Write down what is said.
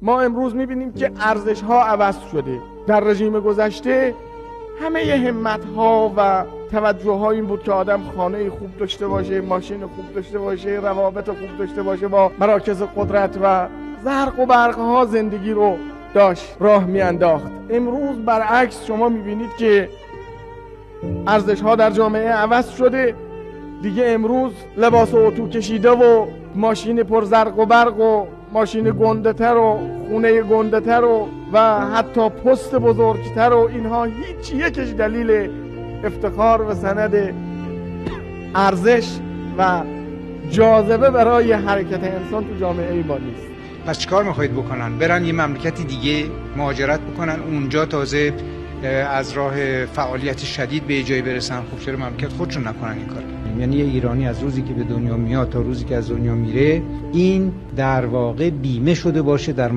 ما امروز میبینیم که ارزش ها عوض شده. در رژیم گذشته همه همت ها و توجه ها این بود که آدم خانه خوب داشته باشه، ماشین خوب داشته باشه، روابط خوب داشته باشه با مراکز قدرت و زرق و برق ها زندگی رو داشت راه میانداخت. امروز برعکس شما میبینید که ارزش ها در جامعه عوض شده. دیگه امروز لباس اتو کشیده و ماشین پر زرق و برق و ماشین گنده‌تر و خونه گنده‌تر و حتی پست بزرگتر و اینها هیچ یکش دلیل افتخار و سند ارزش و جاذبه برای حرکت انسان تو جامعه ما نیست. پس چیکار میخواید بکنن؟ برن یه مملکتی دیگه مهاجرت بکنن، اونجا تازه از راه فعالیت شدید به جایی برسن؟ خب چرا مملکت خودشون نکنن این کار؟ یعنی یه ایرانی از روزی که به دنیا میاد تا روزی که از دنیا میره، این در واقع بیمه شده باشه در